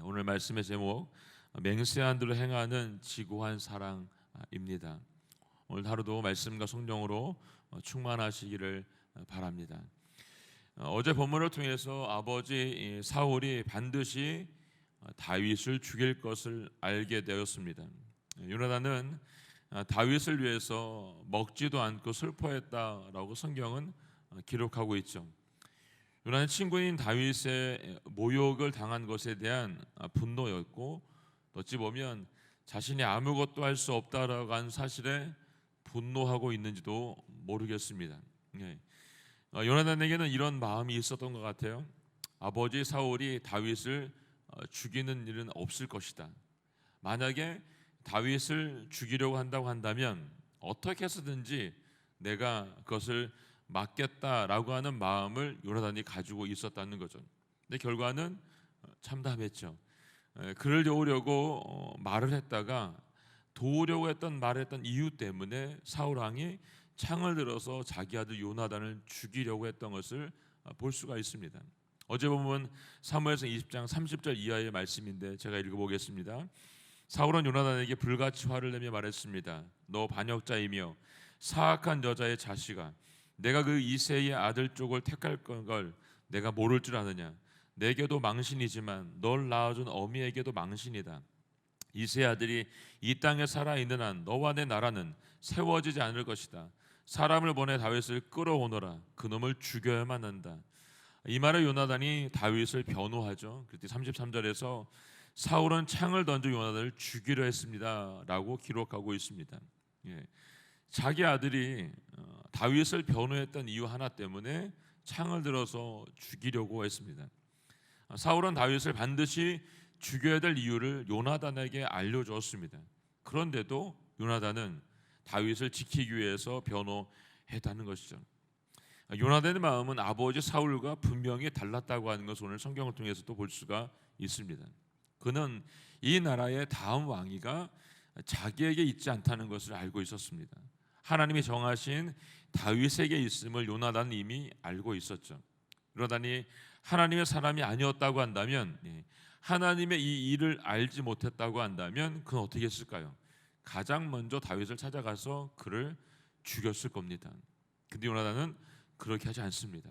오늘 말씀의 제목 맹세한 대로 행하는 지고한 사랑입니다. 오늘 하루도 말씀과 성령으로 충만하시기를 바랍니다. 어제 본문을 통해서 아버지 사울이 반드시 다윗을 죽일 것을 알게 되었습니다. 요나단은 다윗을 위해서 먹지도 않고 슬퍼했다라고 성경은 기록하고 있죠. 요나단의 친구인 다윗의 모욕을 당한 것에 대한 분노였고, 어찌 보면 자신이 아무것도 할 수 없다라고 하는 사실에 분노하고 있는지도 모르겠습니다. 요나단에게는 이런 마음이 있었던 것 같아요. 아버지 사울이 다윗을 죽이는 일은 없을 것이다. 만약에 다윗을 죽이려고 한다고 한다면 어떻게 해서든지 내가 그것을 막겠다라고 하는 마음을 요나단이 가지고 있었다는 거죠. 근데 결과는 참담했죠. 그를 도우려고 말을 했다가 도우려고 말을 했던 이유 때문에 사울 왕이 창을 들어서 자기 아들 요나단을 죽이려고 했던 것을 볼 수가 있습니다. 어제 보면 사무엘상 20장 30절 이하의 말씀인데 제가 읽어보겠습니다. 사울은 요나단에게 불같이 화를 내며 말했습니다. 너 반역자이며 사악한 여자의 자식아, 내가 그 이새의 아들 쪽을 택할 걸 내가 모를 줄 아느냐? 내게도 망신이지만 널 낳아준 어미에게도 망신이다. 이새의 아들이 이 땅에 살아있는 한 너와 내 나라는 세워지지 않을 것이다. 사람을 보내 다윗을 끌어오너라. 그놈을 죽여야만 한다. 이 말에 요나단이 다윗을 변호하죠. 그때 33절에서 사울은 창을 던져 요나단을 죽이려 했습니다 라고 기록하고 있습니다. 자기 아들이 다윗을 변호했던 이유 하나 때문에 창을 들어서 죽이려고 했습니다. 사울은 다윗을 반드시 죽여야 될 이유를 요나단에게 알려주었습니다. 그런데도 요나단은 다윗을 지키기 위해서 변호했다는 것이죠. 요나단의 마음은 아버지 사울과 분명히 달랐다고 하는 것을 오늘 성경을 통해서도 볼 수가 있습니다. 그는 이 나라의 다음 왕위가 자기에게 있지 않다는 것을 알고 있었습니다. 하나님이 정하신 다윗에게 있음을 요나단은 이미 알고 있었죠. 요나단이 하나님의 사람이 아니었다고 한다면, 하나님의 이 일을 알지 못했다고 한다면 그는 어떻게 했을까요? 가장 먼저 다윗을 찾아가서 그를 죽였을 겁니다. 근데 요나단은 그렇게 하지 않습니다.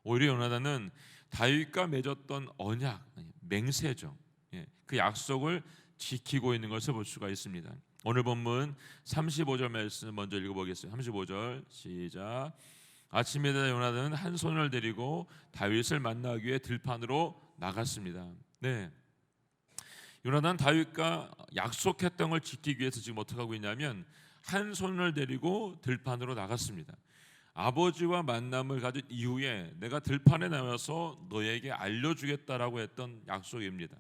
오히려 요나단은 다윗과 맺었던 언약, 맹세죠. 그 약속을 지키고 있는 것을 볼 수가 있습니다. 오늘 본문 35절 말씀 먼저 읽어보겠습니다. 35절 시작. 아침에 되자 요나단은 한 소년을 데리고 다윗을 만나기 위해 들판으로 나갔습니다. 요나단은 다윗과 약속했던 걸 지키기 위해서 지금 어떻게 하고 있냐면 한 소년을 데리고 들판으로 나갔습니다. 아버지와 만남을 가진 이후에 내가 들판에 나와서 너에게 알려주겠다라고 했던 약속입니다.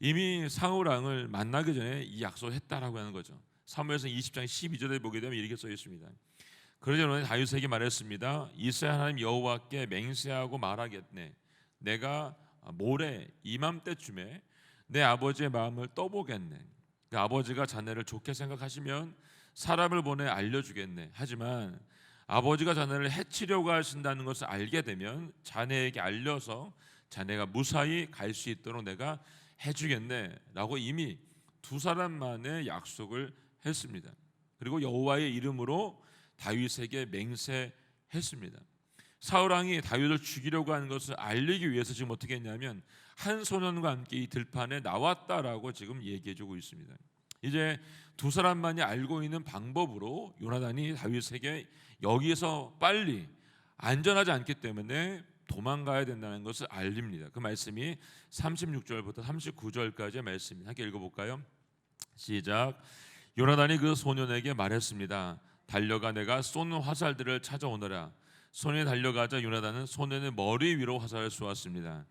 이미 사울 왕을 만나기 전에 이 약속을 했다라고 하는 거죠. 사무엘상 20장 12절에 보게 되면 이렇게 써 있습니다. 그러자 요나단이 다윗에게 말했습니다. 이스라엘 하나님 여호와께 맹세하고 말하겠네. 내가 모레 이맘때쯤에 내 아버지의 마음을 떠보겠네. 그 아버지가 자네를 좋게 생각하시면 사람을 보내 알려주겠네. 하지만 아버지가 자네를 해치려고 하신다는 것을 알게 되면 자네에게 알려서 자네가 무사히 갈 수 있도록 내가 해주겠네 라고 이미 두 사람만의 약속을 했습니다. 그리고 여호와의 이름으로 다윗에게 맹세했습니다. 사울 왕이 다윗을 죽이려고 하는 것을 알리기 위해서 지금 어떻게 했냐면 한 소년과 함께 이 들판에 나왔다라고 지금 얘기해주고 있습니다. 이제 두 사람만이 알고 있는 방법으로 요나단이 다윗에게 여기서 빨리 안전하지 않기 때문에 도망가야 된다는 것을 알립니다. 그 말씀이 36절부터 39절까지의 말씀입니다. 함께 읽어볼까요? 시작. 요나단이 그 소년에게 말했습니다. 달려가 내가 쏘는 화살들을 찾아오너라. 소년이 달려가자 요나단은 소년의 머리 위로 화살을 쏘았습니다.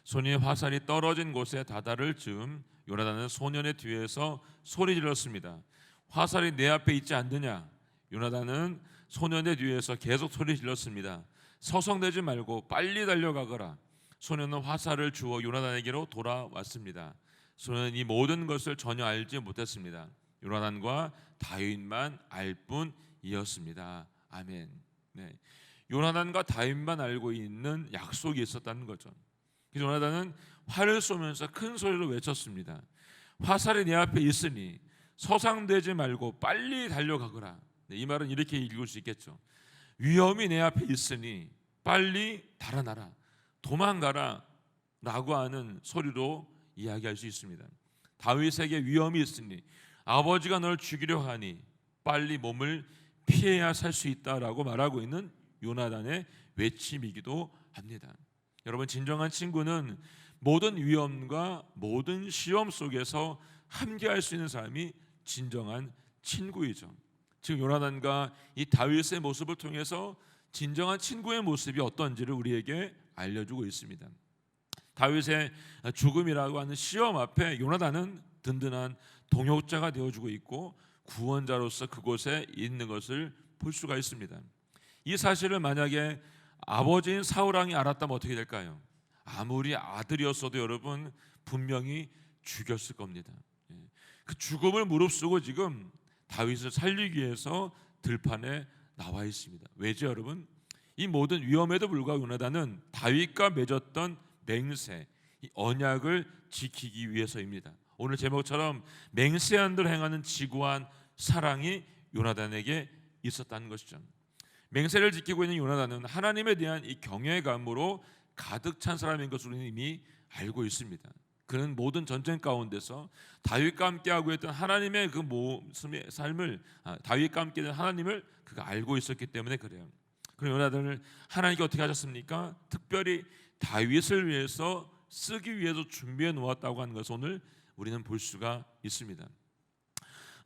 소년의 화살이 떨어진 곳에 다다를 즈음 요나단은 소년의 뒤에서 소리 질렀습니다. 화살이 내 앞에 있지 않느냐? 요나단은 소년의 뒤에서 계속 소리 질렀습니다. 서성대지 말고 빨리 달려가거라. 소년은 화살을 주워 요나단에게로 돌아왔습니다. 소년은 이 모든 것을 전혀 알지 못했습니다. 요나단과 다윗만 알 뿐이었습니다. 아멘. 요나단과 다윗만 알고 있는 약속이 있었다는 거죠. 그래서 요나단은 활을 쏘면서 큰 소리로 외쳤습니다. 화살이 내 앞에 있으니 서상되지 말고 빨리 달려가거라. 이 말은 이렇게 읽을 수 있겠죠. 위험이 내 앞에 있으니 빨리 달아나라, 도망가라 라고 하는 소리로 이야기할 수 있습니다. 다윗에게 위험이 있으니, 아버지가 널 죽이려 하니 빨리 몸을 피해야 살 수 있다라고 말하고 있는 요나단의 외침이기도 합니다. 여러분, 진정한 친구는 모든 위험과 모든 시험 속에서 함께할 수 있는 사람이 진정한 친구이죠. 지금 요나단과 이 다윗의 모습을 통해서 진정한 친구의 모습이 어떤지를 우리에게 알려주고 있습니다. 다윗의 죽음이라고 하는 시험 앞에 요나단은 든든한 동역자가 되어주고 있고 구원자로서 그곳에 있는 것을 볼 수가 있습니다. 이 사실을 만약에 아버지인 사울왕이 알았다면 어떻게 될까요? 아무리 아들이었어도 여러분 분명히 죽였을 겁니다. 그 죽음을 무릅쓰고 지금 다윗을 살리기 위해서 들판에 나와 있습니다. 왜죠, 여러분? 이 모든 위험에도 불구하고 요나단은 다윗과 맺었던 맹세, 이 언약을 지키기 위해서입니다. 오늘 제목처럼 맹세한 대로 행하는 지구한 사랑이 요나단에게 있었다는 것이죠. 맹세를 지키고 있는 요나단은 하나님에 대한 이 경외감으로 가득 찬 사람인 것을 우리는 이미 알고 있습니다. 그는 모든 전쟁 가운데서 다윗과 함께하고 있던 하나님의 그 모습의 삶을, 다윗과 함께했던 하나님을 그가 알고 있었기 때문에 그래요. 그럼 요나단을 하나님께 어떻게 하셨습니까? 특별히 다윗을 위해서 쓰기 위해서 준비해 놓았다고 하는 것을 오늘 우리는 볼 수가 있습니다.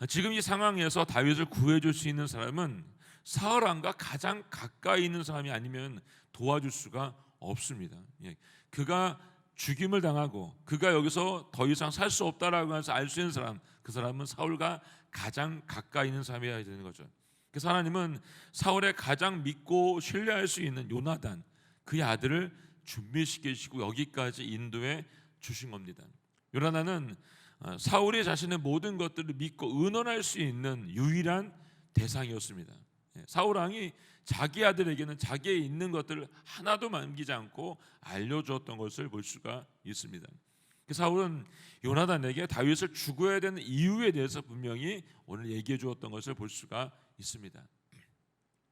지금 이 상황에서 다윗을 구해줄 수 있는 사람은 사울 왕과 가장 가까이 있는 사람이 아니면 도와줄 수가 없습니다. 그가 죽임을 당하고 그가 여기서 더 이상 살 수 없다라고 해서 알 수 있는 사람, 그 사람은 사울과 가장 가까이 있는 사람이어야 되는 거죠. 그래서 하나님은 사울의 가장 믿고 신뢰할 수 있는 요나단, 그의 아들을 준비시키시고 여기까지 인도해 주신 겁니다. 요나단은 사울이 자신의 모든 것들을 믿고 의논할 수 있는 유일한 대상이었습니다. 사울 왕이 자기 아들에게는 자기의 있는 것들을 하나도 남기지 않고 알려주었던 것을 볼 수가 있습니다. 사울은 요나단에게 다윗을 죽어야 되는 이유에 대해서 분명히 오늘 얘기해 주었던 것을 볼 수가 있습니다.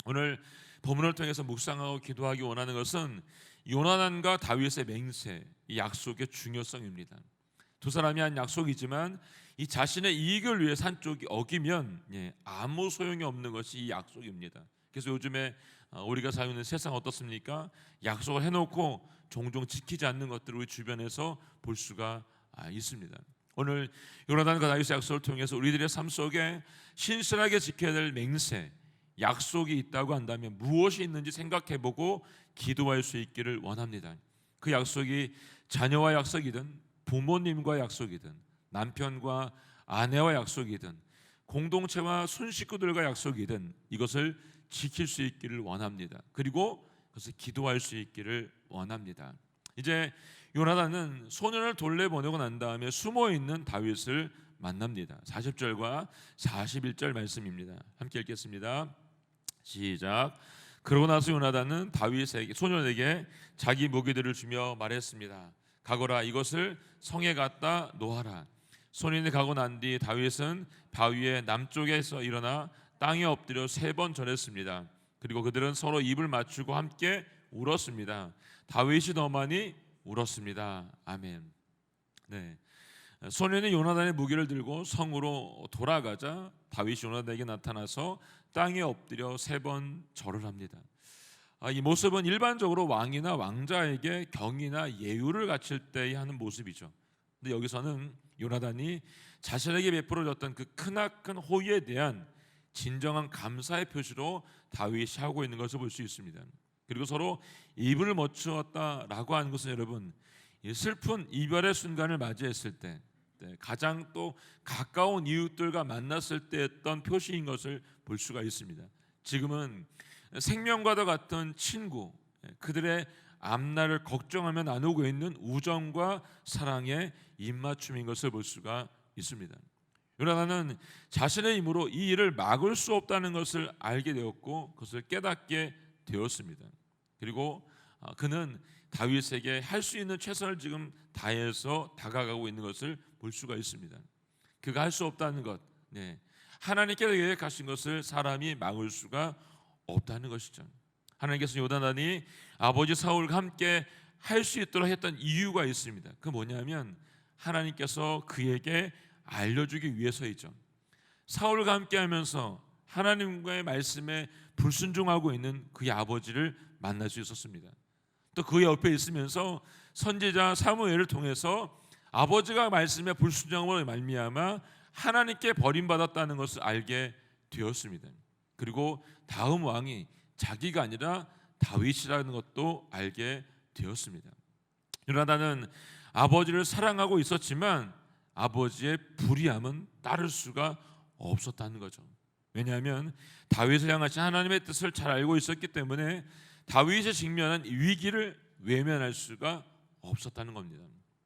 오늘 본문을 통해서 묵상하고 기도하기 원하는 것은 요나단과 다윗의 맹세, 이 약속의 중요성입니다. 두 사람이 한 약속이지만 이 자신의 이익을 위해 산 쪽이 어기면 아무 소용이 없는 것이 이 약속입니다. 그래서 요즘에 우리가 살고 있는 세상 어떻습니까? 약속을 해놓고 종종 지키지 않는 것들을 우리 주변에서 볼 수가 있습니다. 오늘 요나단과 다윗의 약속을 통해서 우리들의 삶 속에 신실하게 지켜야 될 맹세, 약속이 있다고 한다면 무엇이 있는지 생각해보고 기도할 수 있기를 원합니다. 그 약속이 자녀와 약속이든 부모님과 약속이든 남편과 아내와 약속이든 공동체와 손식구들과 약속이든 이것을 지킬 수 있기를 원합니다. 그리고 그것을 기도할 수 있기를 원합니다. 이제 요나단은 소년을 돌려보내고 난 다음에 숨어있는 다윗을 만납니다. 40절과 41절 말씀입니다. 함께 읽겠습니다. 시작. 그러고 나서 요나단은 다윗에게, 소년에게 자기 무기들을 주며 말했습니다. 가거라, 이것을 성에 갖다 놓아라. 소년이 가고 난 뒤 다윗은 바위의 남쪽에서 일어나 땅에 엎드려 3번 절했습니다. 그리고 그들은 서로 입을 맞추고 함께 울었습니다. 다윗이 더 많이 울었습니다. 아멘. 네. 소년이 요나단의 무기를 들고 성으로 돌아가자 다윗이 요나단에게 나타나서 땅에 엎드려 3번 절을 합니다. 이 모습은 일반적으로 왕이나 왕자에게 경의나 예우를 갖출 때 하는 모습이죠. 근데 여기서는 요나단이 자신에게 베풀어졌던 그 크나큰 호의에 대한 진정한 감사의 표시로 다윗이 하고 있는 것을 볼 수 있습니다. 그리고 서로 입을 맞추었다라고 하는 것은 여러분, 슬픈 이별의 순간을 맞이했을 때 가장 또 가까운 이웃들과 만났을 때 했던 표시인 것을 볼 수가 있습니다. 지금은 생명과도 같은 친구, 그들의 앞날을 걱정하며 나누고 있는 우정과 사랑의 입맞춤인 것을 볼 수가 있습니다. 요나단은 자신의 힘으로 이 일을 막을 수 없다는 것을 알게 되었고 그것을 깨닫게 되었습니다. 그리고 그는 다윗에게 할 수 있는 최선을 지금 다해서 다가가고 있는 것을 볼 수가 있습니다. 그가 할 수 없다는 것, 하나님께서 계획하신 것을 사람이 막을 수가 없다는 것이죠. 하나님께서 요나단이 아버지 사울과 함께 할 수 있도록 했던 이유가 있습니다. 그 뭐냐면 하나님께서 그에게 알려주기 위해서이죠. 사울과 함께하면서 하나님과의 말씀에 불순종하고 있는 그의 아버지를 만날 수 있었습니다. 또 그 옆에 있으면서 선지자 사무엘을 통해서 아버지가 말씀에 불순종함으로 말미암아 하나님께 버림받았다는 것을 알게 되었습니다. 그리고 다음 왕이 자기가 아니라 다윗이라는 것도 알게 되었습니다. 요나단은 아버지를 사랑하고 있었지만 아버지의 불의함은 따를 수가 없었다는 거죠. 왜냐하면 다윗을 향하신 하나님의 뜻을 잘 알고 있었기 때문에 다윗이 직면한 위기를 외면할 수가 없었다는 겁니다.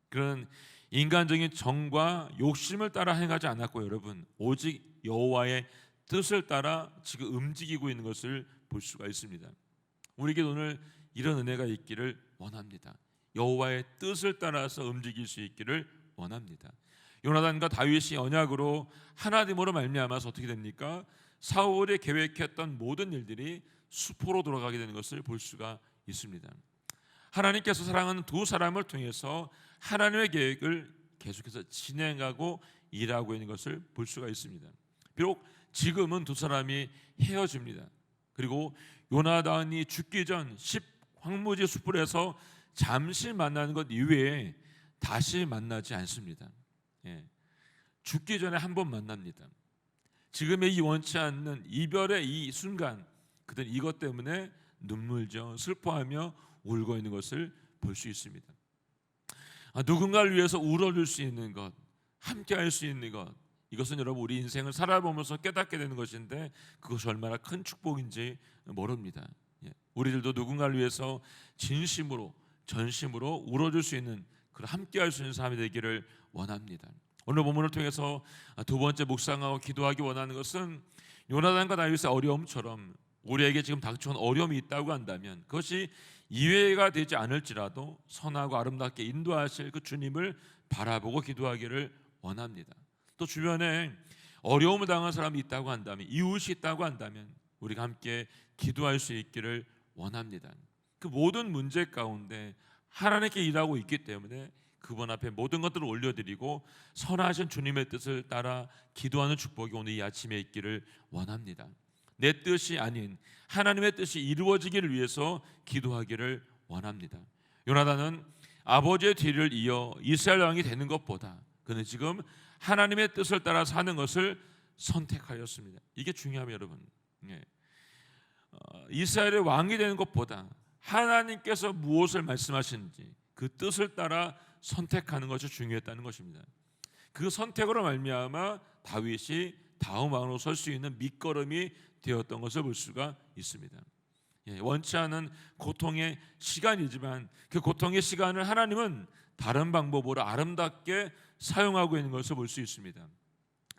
그런 인간적인 정과 욕심을 따라 행하지 않았고 여러분, 오직 여호와의 뜻을 따라 지금 움직이고 있는 것을 볼 수가 있습니다. 우리에게 오늘 이런 은혜가 있기를 원합니다. 여호와의 뜻을 따라서 움직일 수 있기를 원합니다. 요나단과 다윗이 언약으로 하나됨으로 말미암아서 어떻게 됩니까? 사울이 계획했던 모든 일들이 수포로 돌아가게 되는 것을 볼 수가 있습니다. 하나님께서 사랑하는 두 사람을 통해서 하나님의 계획을 계속해서 진행하고 일하고 있는 것을 볼 수가 있습니다. 비록 지금은 두 사람이 헤어집니다. 그리고 요나단이 죽기 전 10황무지 숯불에서 잠시 만나는 것 이외에 다시 만나지 않습니다. 죽기 전에 한 번 만납니다. 지금의 이 원치 않는 이별의 이 순간 그들은 이것 때문에 눈물져 슬퍼하며 울고 있는 것을 볼 수 있습니다. 누군가를 위해서 울어줄 수 있는 것, 함께 할 수 있는 것, 이것은 여러분 우리 인생을 살아보면서 깨닫게 되는 것인데 그것이 얼마나 큰 축복인지 모릅니다. 우리들도 누군가를 위해서 진심으로 전심으로 울어줄 수 있는 그런 함께 할 수 있는 사람이 되기를 원합니다. 오늘 본문을 통해서 두 번째 묵상하고 기도하기 원하는 것은 요나단과 다윗의 어려움처럼 우리에게 지금 닥쳐온 어려움이 있다고 한다면 그것이 이해가 되지 않을지라도 선하고 아름답게 인도하실 그 주님을 바라보고 기도하기를 원합니다. 또 주변에 어려움을 당한 사람이 있다고 한다면, 이웃이 있다고 한다면 우리가 함께 기도할 수 있기를 원합니다. 그 모든 문제 가운데 하나님께 일하고 있기 때문에 그분 앞에 모든 것들을 올려드리고 선하신 주님의 뜻을 따라 기도하는 축복이 오늘 이 아침에 있기를 원합니다. 내 뜻이 아닌 하나님의 뜻이 이루어지기를 위해서 기도하기를 원합니다. 요나단은 아버지의 뒤를 이어 이스라엘 왕이 되는 것보다 그는 지금 하나님의 뜻을 따라 사는 것을 선택하였습니다. 이게 중요합니다, 여러분. 이스라엘의 왕이 되는 것보다 하나님께서 무엇을 말씀하시는지 그 뜻을 따라 선택하는 것이 중요했다는 것입니다. 그 선택으로 말미암아 다윗이 다음 왕으로 설 수 있는 밑거름이 되었던 것을 볼 수가 있습니다. 원치 않은 고통의 시간이지만 그 고통의 시간을 하나님은 다른 방법으로 아름답게 사용하고 있는 것을 볼 수 있습니다.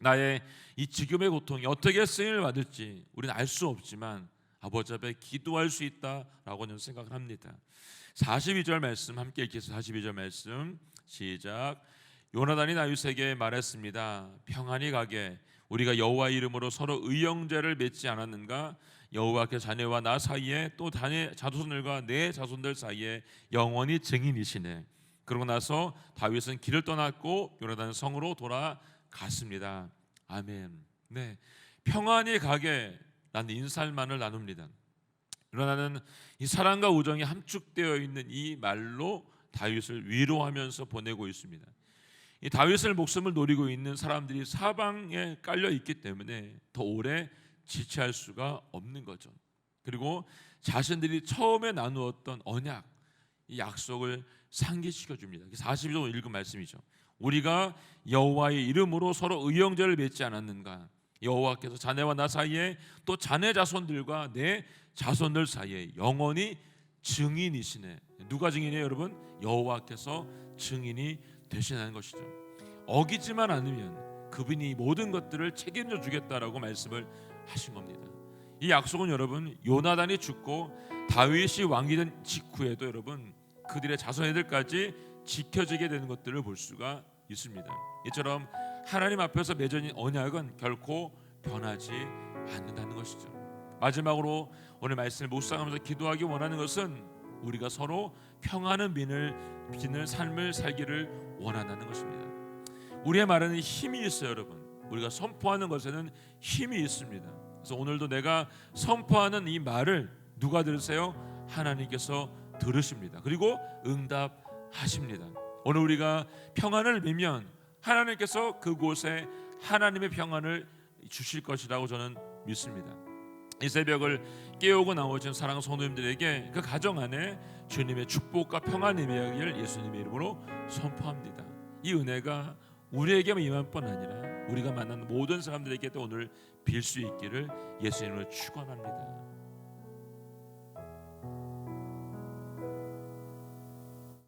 나의 이 지금의 고통이 어떻게 쓰임을 받을지 우리는 알 수 없지만 아버지 앞에 기도할 수 있다라고 저는 생각을 합니다. 42절 말씀 함께 읽겠습니다. 42절 말씀 시작. 요나단이 다윗에게 말했습니다. 평안히 가게 우리가 여호와의 이름으로 서로 의형제를 맺지 않았는가? 여호와께서 자네와 나 사이에 또 자네 자손들과 내 자손들 사이에 영원히 증인이시네. 그러고 나서 다윗은 길을 떠났고 요나단 성으로 돌아갔습니다. 아멘. 네, 평안히 가게 라는 인사말을 나눕니다. 요나단은 이 사랑과 우정이 함축되어 있는 이 말로 다윗을 위로하면서 보내고 있습니다. 이 다윗의 목숨을 노리고 있는 사람들이 사방에 깔려 있기 때문에 더 오래 지체할 수가 없는 거죠. 그리고 자신들이 처음에 나누었던 언약, 이 약속을 상기시켜 줍니다. 42절 읽은 말씀이죠. 우리가 여호와의 이름으로 서로 의형제를 맺지 않았는가? 여호와께서 자네와 나 사이에 또 자네 자손들과 내 자손들 사이에 영원히 증인이시네. 누가 증인이에요, 여러분? 여호와께서 증인이 되시는 것이죠. 어기지만 않으면 그분이 모든 것들을 책임져 주겠다라고 말씀을 하신 겁니다. 이 약속은 여러분 요나단이 죽고 다윗이 왕이 된 직후에도 여러분 그들의 자손애들까지 지켜지게 되는 것들을 볼 수가 있습니다. 이처럼 하나님 앞에서 맺어진 언약은 결코 변하지 않는다는 것이죠. 마지막으로 오늘 말씀을 묵상하면서 기도하기 원하는 것은 우리가 서로 평안한 비는 삶을 살기를 원한다는 것입니다. 우리의 말에는 힘이 있어요, 여러분. 우리가 선포하는 것에는 힘이 있습니다. 그래서 오늘도 내가 선포하는 이 말을 누가 들으세요? 하나님께서 들으십니다. 그리고 응답하십니다. 오늘 우리가 평안을 빌면 하나님께서 그곳에 하나님의 평안을 주실 것이라고 저는 믿습니다. 이 새벽을 깨우고 나오신 사랑하는 성도님들에게 그 가정 안에 주님의 축복과 평안이 임하기를 예수님의 이름으로 선포합니다. 이 은혜가 우리에게만 임할 뿐 아니라 우리가 만나는 모든 사람들에게도 오늘 빌 수 있기를 예수님으로 축원합니다.